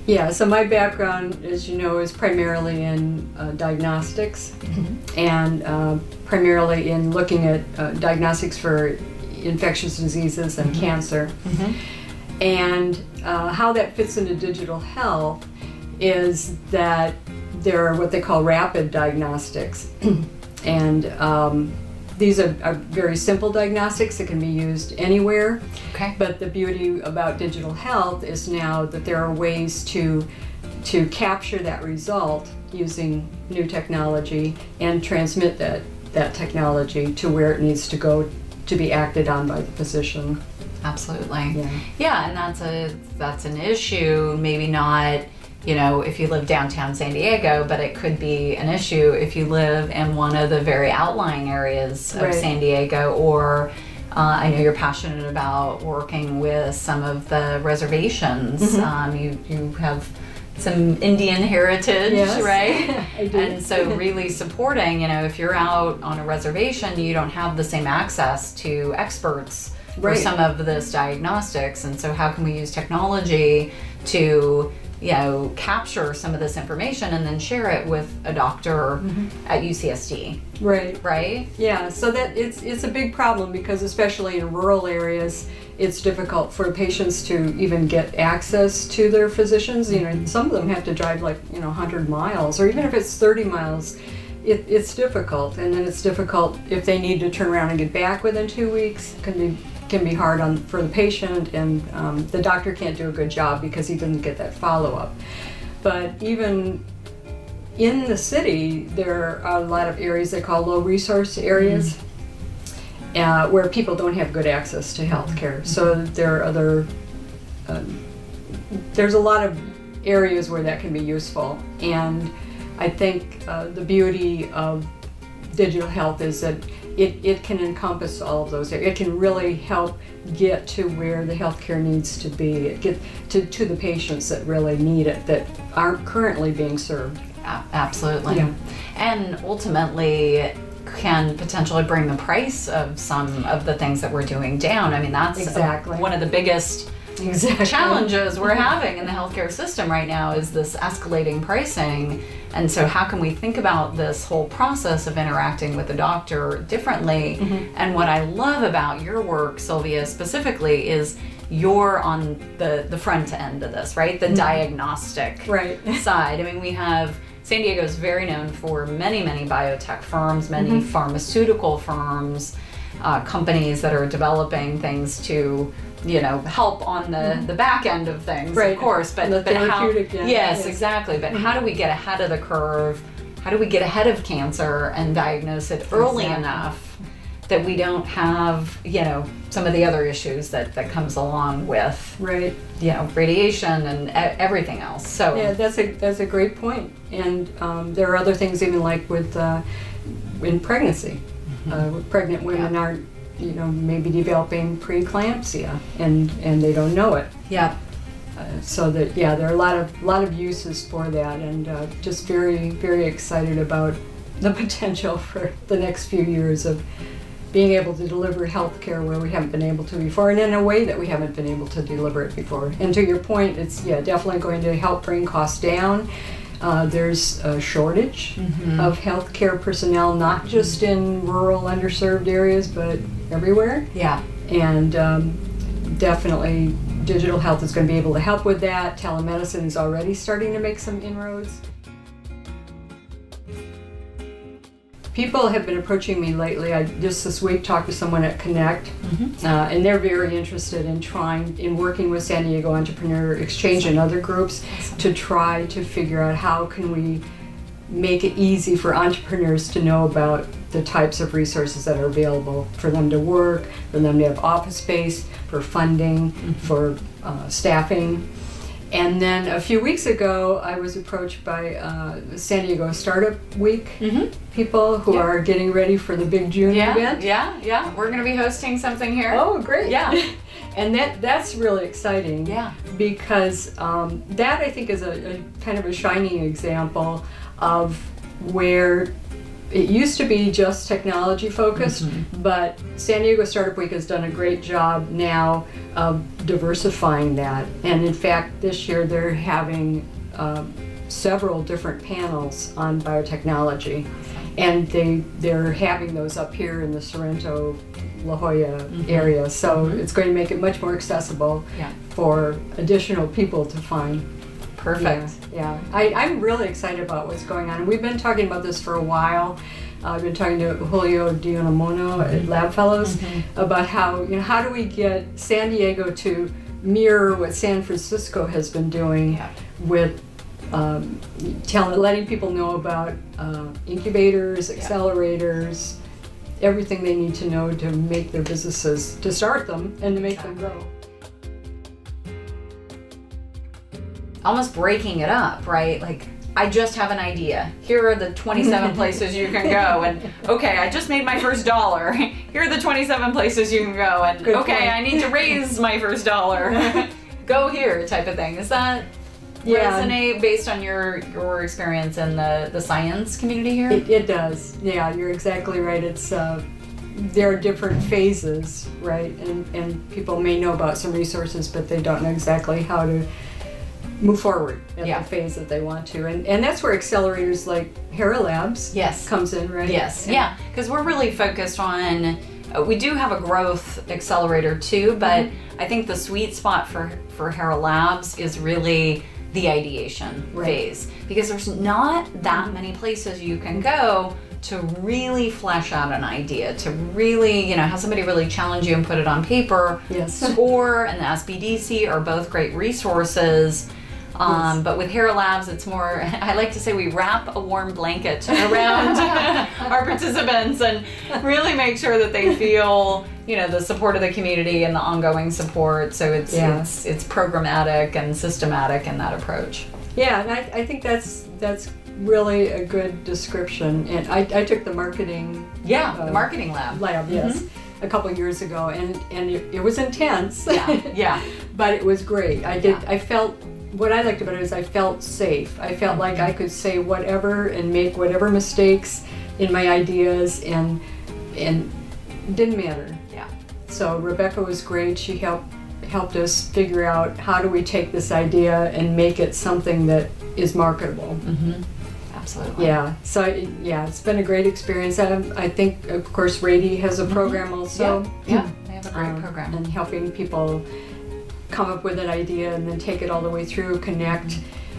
Yeah, so my background, as you know, is primarily in diagnostics, and primarily in looking at diagnostics for infectious diseases and cancer. And how that fits into digital health is that there are what they call rapid diagnostics. And these are very simple diagnostics that can be used anywhere. Okay. But the beauty about digital health is now that there are ways to capture that result using new technology and transmit that technology to where it needs to go to be acted on by the physician. Absolutely. Yeah, and that's an issue, maybe not, you know, if you live downtown San Diego, but it could be an issue if you live in one of the very outlying areas of San Diego, or I know you're passionate about working with some of the reservations. You have some Indian heritage, right? I do. And so really supporting, you know, if you're out on a reservation, you don't have the same access to experts for some of this diagnostics. And so how can we use technology to, you know, capture some of this information and then share it with a doctor at UCSD? Right? Yeah, so that it's a big problem, because especially in rural areas, it's difficult for patients to even get access to their physicians. You know, some of them have to drive 100 miles, or even if it's 30 miles, it's difficult. And then it's difficult if they need to turn around and get back within 2 weeks. It can be hard for the patient, and the doctor can't do a good job because he doesn't get that follow-up. But even in the city, there are a lot of areas they call low resource areas, where people don't have good access to health care. So there are there's a lot of areas where that can be useful. And I think the beauty of digital health is that it can encompass all of those. It can really help get to where the healthcare needs to be, get to the patients that really need it, that aren't currently being served. Absolutely. Yeah. And ultimately can potentially bring the price of some of the things that we're doing down. I mean, that's one of the biggest challenges we're having in the healthcare system right now, is this escalating pricing. And so how can we think about this whole process of interacting with the doctor differently? And what I love about your work, Sylvia, specifically, is you're on the front end of this, right? The diagnostic side. I mean, we have, San Diego is very known for many, many biotech firms, many pharmaceutical firms, companies that are developing things to, you know, help on the back end of things, of course, but therapeutic how, yes, exactly. But how do we get ahead of the curve? How do we get ahead of cancer and diagnose it early enough that we don't have, you know, some of the other issues that comes along with, you know, radiation and everything else. So yeah, that's a great point. And there are other things, even like with in pregnancy, pregnant women aren't, you know, maybe developing preeclampsia, and they don't know it. So that there are a lot of uses for that, and just very, very excited about the potential for the next few years of being able to deliver health care where we haven't been able to before, and in a way that we haven't been able to deliver it before. And to your point, it's definitely going to help bring costs down. There's a shortage of healthcare personnel, not just in rural, underserved areas, but everywhere. And definitely digital health is going to be able to help with that. Telemedicine is already starting to make some inroads. People have been approaching me lately. I just this week talked to someone at Connect, and they're very interested in working with San Diego Entrepreneur Exchange and other groups to try to figure out how can we make it easy for entrepreneurs to know about the types of resources that are available for them to work, for them to have office space, for funding, for staffing. And then a few weeks ago, I was approached by San Diego Startup Week people who are getting ready for the big June event. We're going to be hosting something here. Oh, great. And that's really exciting. Because that, I think, is a kind of a shining example of where it used to be just technology focused, but San Diego Startup Week has done a great job now of diversifying that. And in fact, this year they're having several different panels on biotechnology. And they're having those up here in the Sorrento, La Jolla area. So it's going to make it much more accessible for additional people to find. Perfect. Yeah. I'm really excited about what's going on. And we've been talking about this for a while. I've been talking to Julio Dionamono at Lab Fellows about how do we get San Diego to mirror what San Francisco has been doing with letting people know about incubators, accelerators, everything they need to know to make their businesses, to start them and to make them grow. Almost breaking it up, right? Like, I just have an idea. Here are the 27 places you can go, and okay, I just made my first $1. Here are the 27 places you can go, and Good okay, point. I need to raise my first $1. Go here, type of thing. Is that resonate based on your experience in the science community here? It does. Yeah, you're exactly right. It's there are different phases, right? And people may know about some resources, but they don't know exactly how to move forward at the phase that they want to. And that's where accelerators like Hera Labs comes in, right? Yes, because we're really focused on, we do have a growth accelerator too, but I think the sweet spot for Hera Labs is really the ideation phase, because there's not that many places you can go to really flesh out an idea, to really, have somebody really challenge you and put it on paper. Yes. SCORE and the SBDC are both great resources. But with Hera Labs, it's more, I like to say we wrap a warm blanket around our participants and really make sure that they feel, the support of the community and the ongoing support. So it's programmatic and systematic in that approach. Yeah, and I think that's really a good description. And I took the marketing the marketing lab, yes, a couple years ago, and it was intense. Yeah. But it was great. I felt, what I liked about it is I felt safe. I felt like I could say whatever and make whatever mistakes in my ideas, and it didn't matter. Yeah. So Rebecca was great. She helped us figure out how do we take this idea and make it something that is marketable. Absolutely. Yeah. So it's been a great experience. I think, of course, Rady has a program also. Yeah. They have a great program. And helping people come up with an idea and then take it all the way through. Connect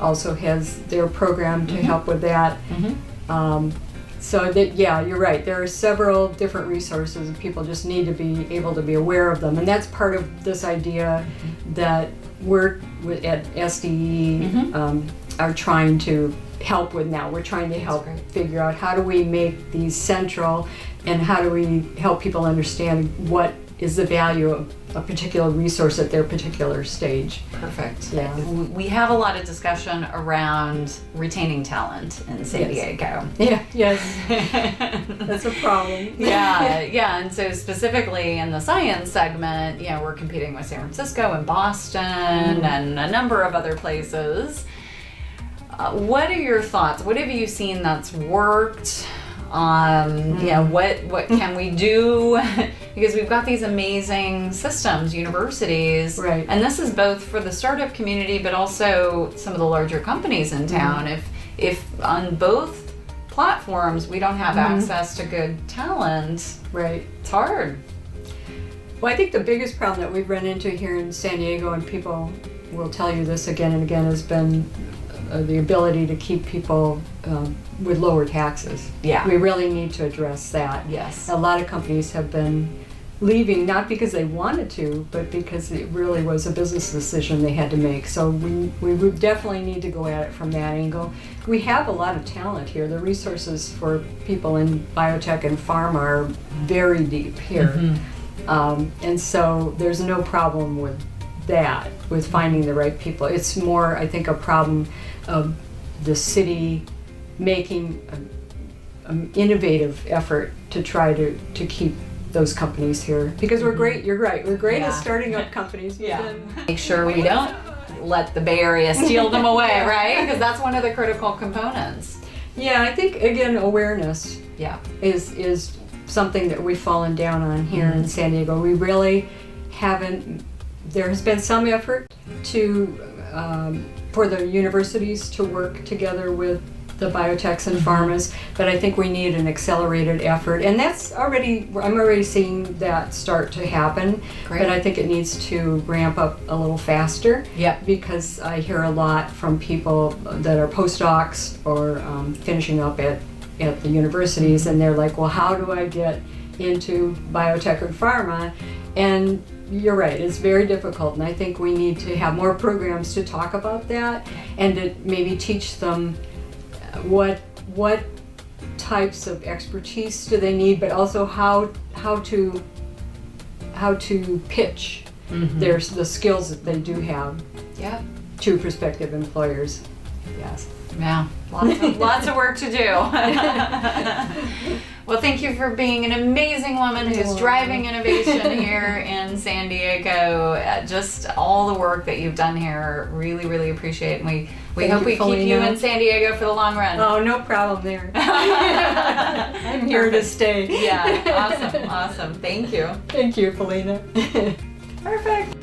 also has their program to help with that. So that, you're right. There are several different resources, and people just need to be able to be aware of them. And that's part of this idea that we're at SDE are trying to help with now. We're trying to help figure out how do we make these central, and how do we help people understand what is the value of a particular resource at their particular stage. Perfect. Yeah. We have a lot of discussion around retaining talent in San Diego. Yeah, yes. That's a problem. Yeah, and so specifically in the science segment, we're competing with San Francisco and Boston and a number of other places. What are your thoughts? What have you seen that's worked? What can we do? Because we've got these amazing systems, universities, right? And this is both for the startup community, but also some of the larger companies in town. If on both platforms we don't have access to good talent, right, it's hard. Well, I think the biggest problem that we've run into here in San Diego, and people will tell you this again and again, has been the ability to keep people with lower taxes. Yeah. We really need to address that. Yes. A lot of companies have been leaving, not because they wanted to, but because it really was a business decision they had to make. So we would definitely need to go at it from that angle. We have a lot of talent here. The resources for people in biotech and pharma are very deep here. And so there's no problem with that, with finding the right people. It's more, I think, a problem of the city making an innovative effort to try to keep those companies here, because we're great. You're right. We're great at starting up companies. Make sure we don't let the Bay Area steal them away, right? Because that's one of the critical components. Yeah, I think, again, awareness. Yeah. is something that we've fallen down on here in San Diego. We really haven't. There has been some effort to for the universities to work together with the biotechs and pharmas, but I think we need an accelerated effort, and I'm already seeing that start to happen. Great. But I think it needs to ramp up a little faster. Yep. Because I hear a lot from people that are postdocs or finishing up at the universities, and they're like, well, how do I get into biotech or pharma? And you're right, it's very difficult, and I think we need to have more programs to talk about that and to maybe teach them what types of expertise do they need, but also how to pitch the skills that they do have Yeah. to prospective employers. Yes. Yeah. Lots of work to do. Well, thank you for being an amazing woman who's driving innovation here in San Diego. Just all the work that you've done here, really, really appreciate it. And we hope we keep you in San Diego for the long run. Oh, no problem there. I'm here to stay. Yeah, awesome. Thank you. Thank you, Felina. Perfect.